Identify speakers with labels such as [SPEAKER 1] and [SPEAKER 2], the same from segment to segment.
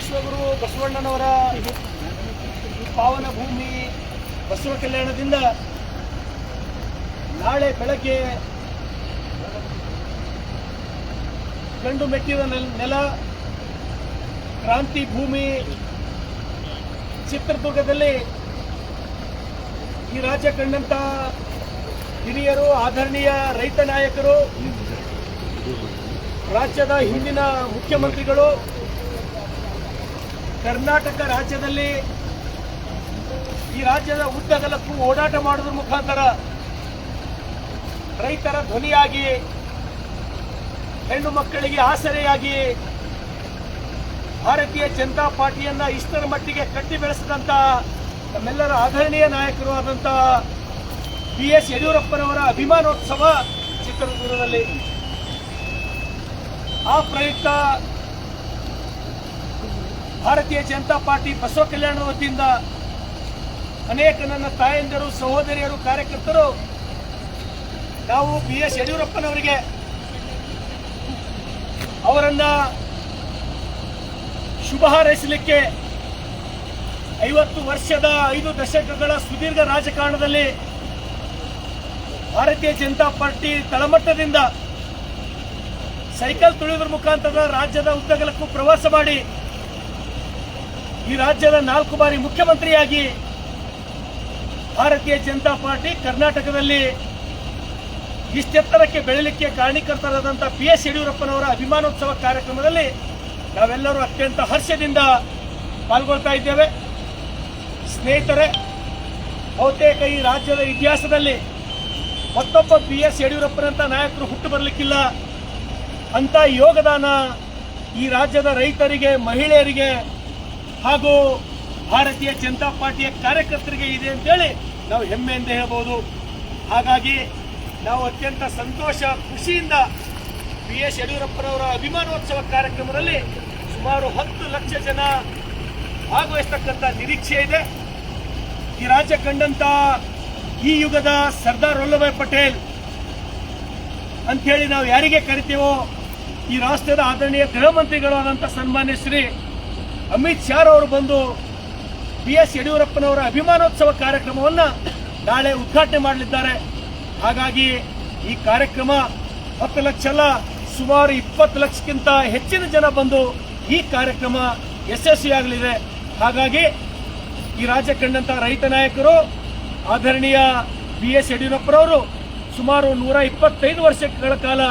[SPEAKER 1] ವಿಶ್ವಗುರು ಬಸವಣ್ಣನವರ ಪಾವನ ಭೂಮಿ ಬಸವ ಕಲ್ಯಾಣದಿಂದ ನಾಳೆ ಬೆಳಗ್ಗೆ ಗಂಡು ಮೆಟ್ಟಿದ ನೆಲ ಕ್ರಾಂತಿ ಭೂಮಿ ಚಿತ್ರದುರ್ಗದಲ್ಲಿ ಈ ರಾಜ್ಯ ಕಂಡಂತ ಹಿರಿಯರು, ಆದರಣೀಯ ರೈತ ನಾಯಕರು, ರಾಜ್ಯದ ಹಿಂದಿನ ಮುಖ್ಯಮಂತ್ರಿಗಳು ಕರ್ನಾಟಕ ರಾಜ್ಯದಲ್ಲಿ ಈ ರಾಜ್ಯದ ಉದ್ದಗಲಕ್ಕೂ ಓಡಾಟ ಮಾಡೋದ್ರ ಮುಖಾಂತರ ರೈತರ ಧ್ವನಿಯಾಗಿ, ಹೆಣ್ಣು ಮಕ್ಕಳಿಗೆ ಆಸರೆಯಾಗಿ ಭಾರತೀಯ ಜನತಾ ಪಾರ್ಟಿಯನ್ನ ಇಷ್ಟರ ಮಟ್ಟಿಗೆ ಕಟ್ಟಿ ಬೆಳೆಸಿದಂತ ನಮ್ಮೆಲ್ಲರ ಆದರಣೀಯ ನಾಯಕರು ಆದಂತ BS ಯಡಿಯೂರಪ್ಪನವರ ಅಭಿಮಾನೋತ್ಸವ ಚಿತ್ರದುರ್ಗದಲ್ಲಿ. ಆ ಪ್ರಯುಕ್ತ ಭಾರತೀಯ ಜನತಾ ಪಾರ್ಟಿ ಬಸವ ಕಲ್ಯಾಣದ ವತಿಯಿಂದ ಅನೇಕ ನನ್ನ ತಾಯಂದಿರು, ಸಹೋದರಿಯರು, ಕಾರ್ಯಕರ್ತರು ನಾವು BS ಯಡಿಯೂರಪ್ಪನವರಿಗೆ ಅವರನ್ನ ಶುಭ ಹಾರೈಸಲಿಕ್ಕೆ 50 ವರ್ಷದ 5 ದಶಕಗಳ ಸುದೀರ್ಘ ರಾಜಕಾರಣದಲ್ಲಿ ಭಾರತೀಯ ಜನತಾ ಪಾರ್ಟಿ ತಳಮಟ್ಟದಿಂದ ಸೈಕಲ್ ತುಳಿಯುವುದರ ಮುಖಾಂತರ ರಾಜ್ಯದ ಉದ್ದಗಲಕ್ಕೂ ಪ್ರವಾಸ ಮಾಡಿ ಈ ರಾಜ್ಯದ 4 ಬಾರಿ ಮುಖ್ಯಮಂತ್ರಿಯಾಗಿ ಭಾರತೀಯ ಜನತಾ ಪಾರ್ಟಿ ಕರ್ನಾಟಕದಲ್ಲಿ ಇಷ್ಟೆತ್ತರಕ್ಕೆ ಬೆಳೆಯಲಿಕ್ಕೆ ಕಾರಣೀಕರ್ತರಾದಂಥ BS ಯಡಿಯೂರಪ್ಪನವರ ಅಭಿಮಾನೋತ್ಸವ ಕಾರ್ಯಕ್ರಮದಲ್ಲಿ ನಾವೆಲ್ಲರೂ ಅತ್ಯಂತ ಹರ್ಷದಿಂದ ಪಾಲ್ಗೊಳ್ತಾ ಇದ್ದೇವೆ. ಸ್ನೇಹಿತರೆ, ಬಹುತೇಕ ಈ ರಾಜ್ಯದ ಇತಿಹಾಸದಲ್ಲಿ ಮತ್ತೊಬ್ಬ BS ಯಡಿಯೂರಪ್ಪನಂತ ನಾಯಕರು ಹುಟ್ಟು ಬರಲಿಕ್ಕಿಲ್ಲ ಅಂತ ಯೋಗದಾನ ಈ ರಾಜ್ಯದ ರೈತರಿಗೆ, ಮಹಿಳೆಯರಿಗೆ ಹಾಗೂ ಭಾರತೀಯ ಜನತಾ ಪಾರ್ಟಿಯ ಕಾರ್ಯಕರ್ತರಿಗೆ ಇದೆ ಅಂತೇಳಿ ನಾವು ಹೆಮ್ಮೆಯಿಂದ ಹೇಳಬಹುದು. ಹಾಗಾಗಿ ನಾವು ಅತ್ಯಂತ ಸಂತೋಷ, ಖುಷಿಯಿಂದ BS ಯಡಿಯೂರಪ್ಪನವರ ಅಭಿಮಾನೋತ್ಸವ ಕಾರ್ಯಕ್ರಮದಲ್ಲಿ ಸುಮಾರು 10 ಲಕ್ಷ ಜನ ಭಾಗವಹಿಸತಕ್ಕಂಥ ನಿರೀಕ್ಷೆ ಇದೆ. ಈ ರಾಜ್ಯ ಕಂಡಂತ ಈ ಯುಗದ ಸರ್ದಾರ್ ವಲ್ಲಭಭಾಯ್ ಪಟೇಲ್ ಅಂಥೇಳಿ ನಾವು ಯಾರಿಗೆ ಕರಿತೀವೋ ಈ ರಾಷ್ಟ್ರದ ಆದರಣೀಯ ಗೃಹ ಮಂತ್ರಿಗಳಾದಂಥ ಸನ್ಮಾನ್ಯ ಶ್ರೀ ಅಮಿತ್ ಶಾ ಅವರು ಬಂದು BS ಯಡಿಯೂರಪ್ಪನವರ ಅಭಿಮಾನೋತ್ಸವ ಕಾರ್ಯಕ್ರಮವನ್ನು ನಾಳೆ ಉದ್ಘಾಟನೆ ಮಾಡಲಿದ್ದಾರೆ. ಹಾಗಾಗಿ ಈ ಕಾರ್ಯಕ್ರಮ 10 ಲಕ್ಷ ಅಲ್ಲ, ಸುಮಾರು 20 ಲಕ್ಷಕ್ಕಿಂತ ಹೆಚ್ಚಿನ ಜನ ಬಂದು ಈ ಕಾರ್ಯಕ್ರಮ ಯಶಸ್ವಿಯಾಗಲಿದೆ. ಹಾಗಾಗಿ ಈ ರಾಜ್ಯ ಕಂಡಂತ ರೈತ ನಾಯಕರು, ಆದರಣೀಯ BS ಯಡಿಯೂರಪ್ಪನವರು ಸುಮಾರು 125 ವರ್ಷಗಳ ಕಾಲ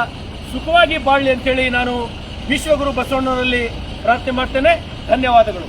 [SPEAKER 1] ಸುಖವಾಗಿ ಬಾಳಲಿ ಅಂತೇಳಿ ನಾನು ವಿಶ್ವಗುರು ಬಸವಣ್ಣನವರಲ್ಲಿ ಪ್ರಾರ್ಥನೆ ಮಾಡ್ತೇನೆ. ಧನ್ಯವಾದಗಳು.